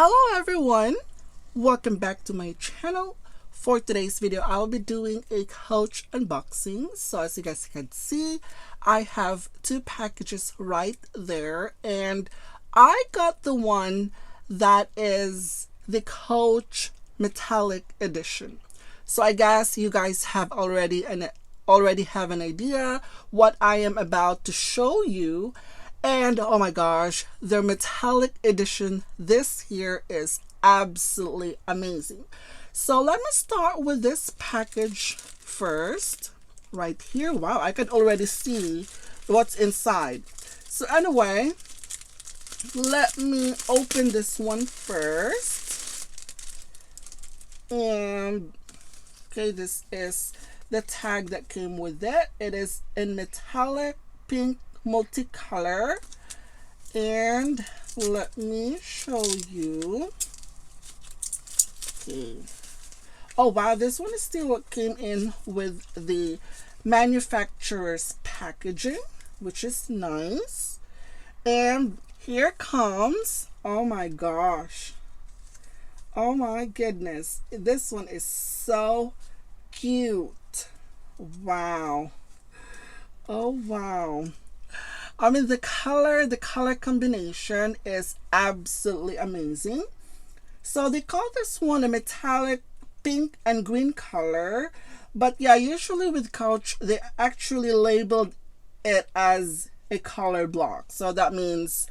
Hello everyone, welcome back to my channel. For today's video I'll be doing a couch unboxing. So as you guys can see, I have two packages right there, and I got the one that is the Coach Metallic Edition. So I guess you guys have already have an idea what I am about to show you. And oh my gosh, their metallic edition this here is absolutely amazing. So let me start with this package first right here. Wow, I can already see what's inside. So anyway, let me open this one first. And okay, this is the tag that came with it. It is in metallic pink multicolor, and let me show you. Okay. Oh wow, this one is still what came in with the manufacturer's packaging, which is nice. And here comes, oh my gosh, oh my goodness, this one is so cute. Wow. Oh wow. I mean, the color combination is absolutely amazing. So they call this one a metallic pink and green color, but yeah, usually with Coach they actually labeled it as a color block. So that means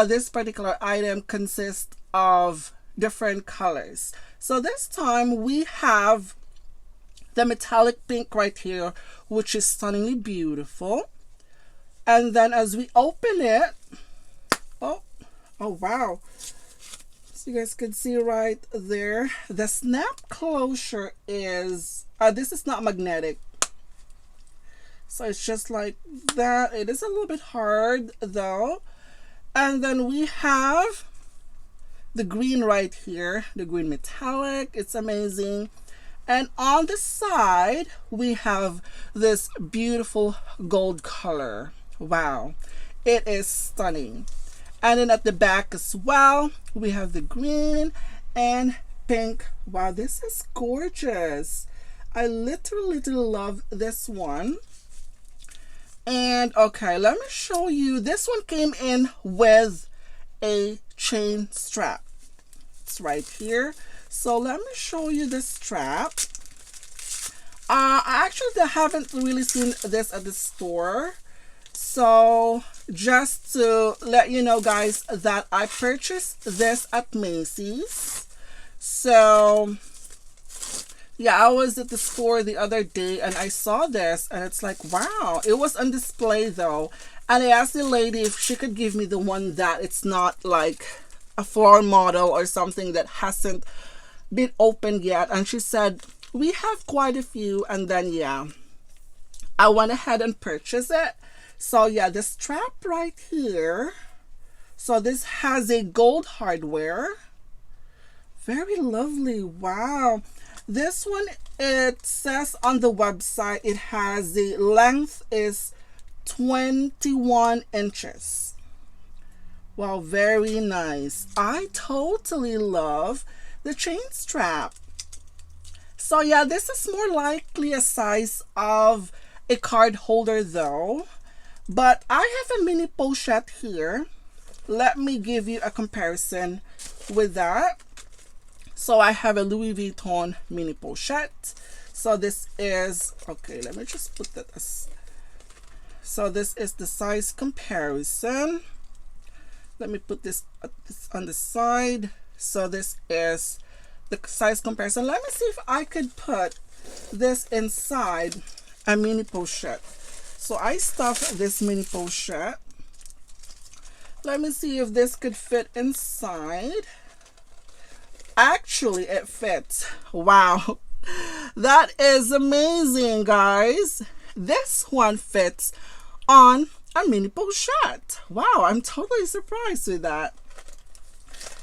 this particular item consists of different colors. So this time we have the metallic pink right here, which is stunningly beautiful. And then as we open it, oh wow, so you guys can see right there, the snap closure is this is not magnetic, so it's just like that. It is a little bit hard though. And then we have the green right here, the green metallic. It's amazing. And on the side we have this beautiful gold color. Wow, it is stunning. And then at the back as well, we have the green and pink. Wow, this is gorgeous. I literally love this one. And okay, let me show you. This one came in with a chain strap. It's right here. So let me show you the strap. I actually haven't really seen this at the store. So just to let you know guys that I purchased this at Macy's. So yeah, I was at the store the other day and I saw this and it's like, wow, it was on display though. And I asked the lady if she could give me the one that it's not like a floor model or something that hasn't been opened yet. And she said, we have quite a few. And then yeah, I went ahead and purchased it. So yeah, the strap right here. So this has a gold hardware. Very lovely. Wow. This one, it says on the website, it has the length is 21 inches. Wow, very nice. I totally love the chain strap. So yeah, this is more likely a size of a card holder though. But I have a mini pochette here. Let me give you a comparison with that. So I have a Louis Vuitton mini pochette. So this is, okay, let me just put that as, so this is the size comparison. Let me put this on the side. So this is the size comparison. Let me see if I could put this inside a mini pochette. So I stuffed this mini pochette. Let me see if this could fit inside. Actually, it fits. Wow. That is amazing, guys. This one fits on a mini pochette. Wow, I'm totally surprised with that.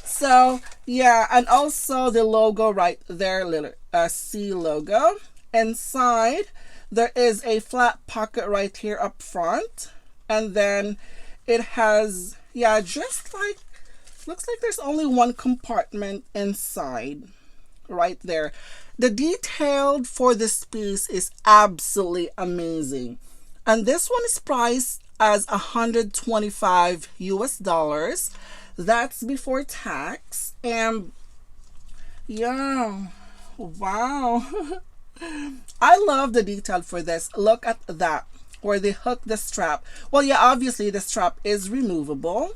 So, yeah, and also the logo right there, little C logo. Inside, there is a flat pocket right here up front, and then it has, yeah, just like Looks like there's only one compartment inside right there. The detail for this piece is absolutely amazing. And this one is priced as 125 US dollars. That's before tax. And yeah, wow. I love the detail for this. Look at that, where they hook the strap. Well, yeah, obviously the strap is removable.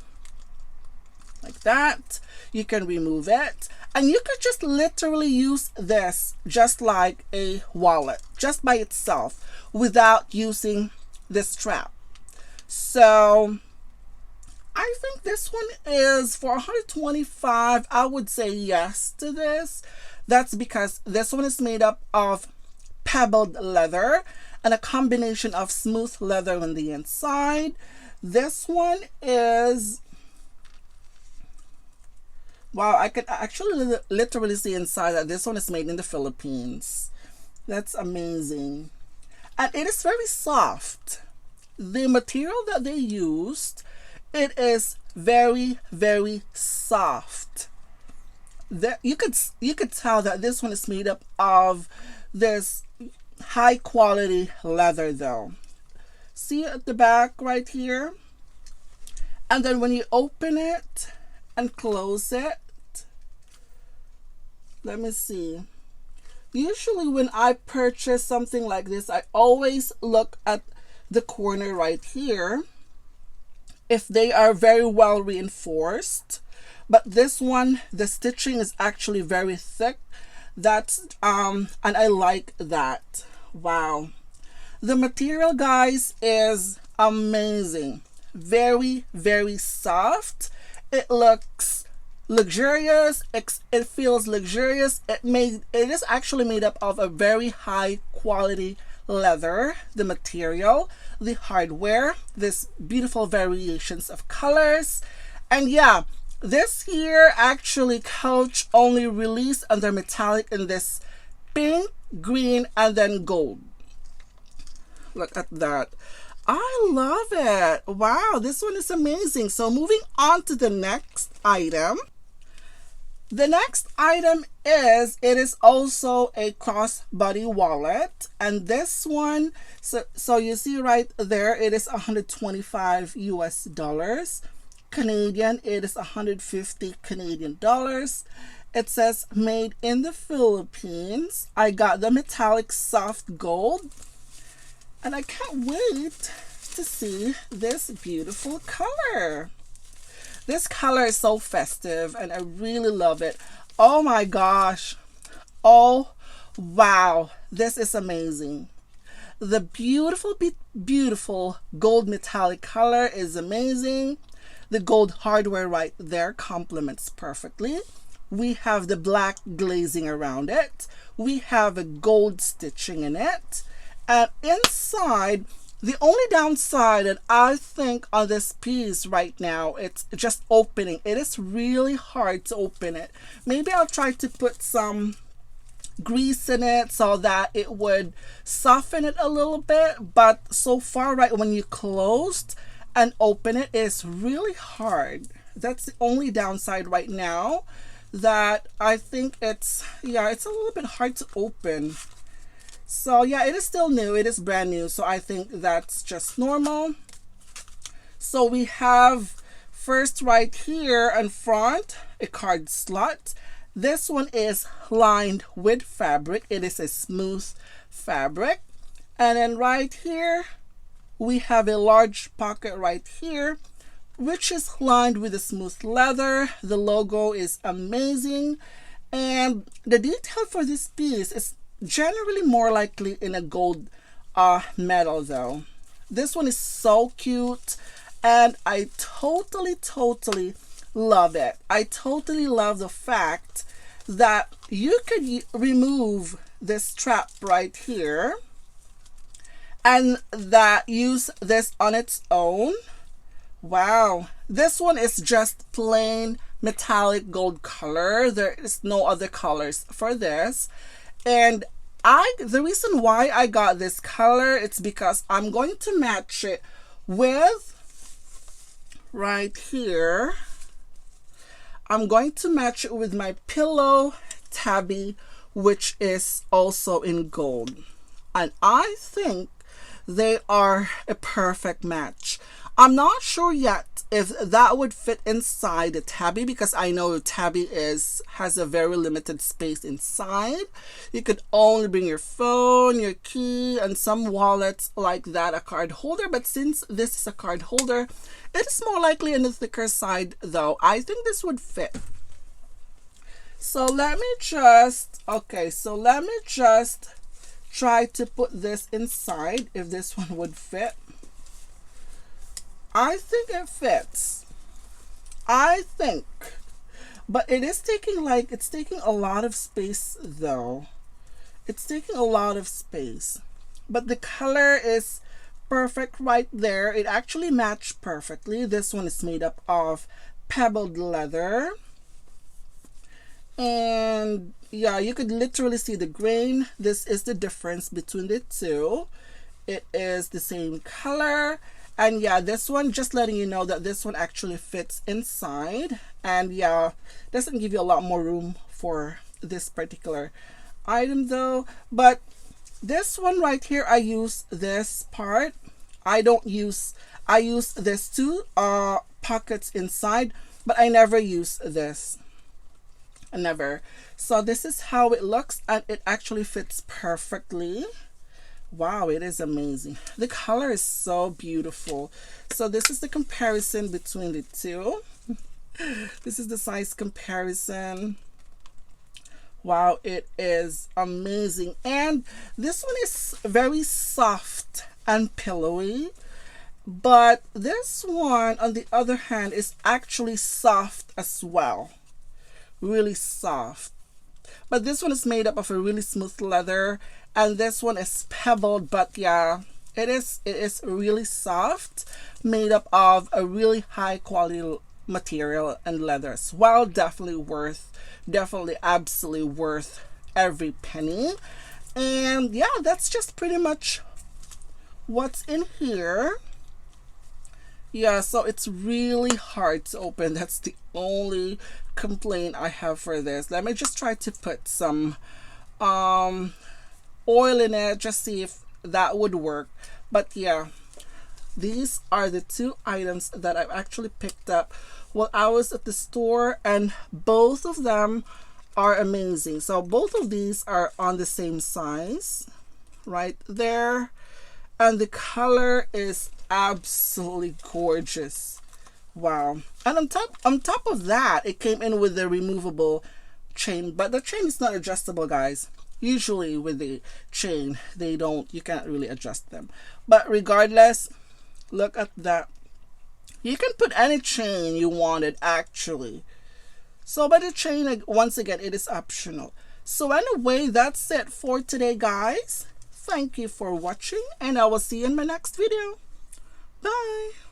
Like that. You can remove it. And you could just literally use this just like a wallet, just by itself, without using the strap. So I think this one is for 125. I would say yes to this. That's because this one is made up of pebbled leather and a combination of smooth leather on the inside. This one is, wow, I could actually literally see inside that this one is made in the Philippines. That's amazing. And it is very soft. The material that they used, it is very, very soft. You could tell that this one is made up of this high quality leather though. See at the back right here? And then when you open it and close it, let me see. Usually when I purchase something like this, I always look at the corner right here if they are very well reinforced. But this one, the stitching is actually very thick. That's and I like that. Wow. The material, guys, is amazing. Very, very soft. It looks luxurious. It feels luxurious. It is actually made up of a very high quality leather. The material, the hardware, this beautiful variations of colors. And yeah, this here actually Coach only released under metallic in this pink, green, and then gold. Look at that. I love it. Wow, this one is amazing. So moving on to the next item. The next item is, it is also a crossbody wallet. And this one, so you see right there, it is 125 US dollars. Canadian, it is 150 Canadian dollars. It says made in the Philippines. I got the metallic soft gold. And I can't wait to see this beautiful color. This color is so festive and I really love it. Oh my gosh. Oh, wow. This is amazing. The beautiful, beautiful gold metallic color is amazing. The gold hardware right there complements perfectly. We have the black glazing around it. We have a gold stitching in it. And inside, the only downside that I think on this piece right now, it's just opening. It is really hard to open it. Maybe I'll try to put some grease in it so that it would soften it a little bit. But so far, right, when you closed and open it, it's really hard. That's the only downside right now, that I think it's a little bit hard to open. So yeah, it is still new. It is brand new. So I think that's just normal. So we have first right here in front, a card slot. This one is lined with fabric. It is a smooth fabric. And then right here, we have a large pocket right here, which is lined with a smooth leather. The logo is amazing. And the detail for this piece is generally more likely in a gold metal though. This one is so cute and I totally love it. I totally love the fact that you could remove this strap right here and that use this on its own. Wow, this one is just plain metallic gold color. There is no other colors for this. And the reason why I got this color, it's because I'm going to match it with right here. I'm going to match it with my pillow tabby, which is also in gold. And I think they are a perfect match. I'm not sure yet if that would fit inside the tabby, because I know the tabby has a very limited space inside. You could only bring your phone, your key, and some wallets like that, a card holder. But since this is a card holder, it is more likely in the thicker side though. I think this would fit. So let me just try to put this inside, if this one would fit. I think it fits. I think. But it is taking it's taking a lot of space though. It's taking a lot of space. But the color is perfect right there. It actually matched perfectly. This one is made up of pebbled leather. And yeah, you could literally see the grain. This is the difference between the two. It is the same color. And yeah, this one, just letting you know that this one actually fits inside. And yeah, doesn't give you a lot more room for this particular item though. But this one right here, I use this part. I use this two pockets inside, but I never use this. Never. So this is how it looks, and it actually fits perfectly. Wow, it is amazing. The color is so beautiful. So this is the comparison between the two. This is the size comparison. Wow, it is amazing. And this one is very soft and pillowy, but this one on the other hand is actually soft as well. Really soft. But this one is made up of a really smooth leather, and this one is pebbled, but yeah, it is really soft, made up of a really high quality material and leather as well. Definitely absolutely worth every penny. And yeah, that's just pretty much what's in here. Yeah, so it's really hard to open. That's the only complaint I have for this. Let me just try to put some oil in it, just see if that would work. But yeah, these are the two items that I've actually picked up while I was at the store, and both of them are amazing. So both of these are on the same size right there, and the color is absolutely gorgeous. Wow. And on top of that, it came in with the removable chain, but the chain is not adjustable, guys. Usually with the chain, you can't really adjust them. But regardless, look at that. You can put any chain you wanted actually. So but the chain, once again, it is optional. So anyway, that's it for today, guys. Thank you for watching, and I will see you in my next video. Bye.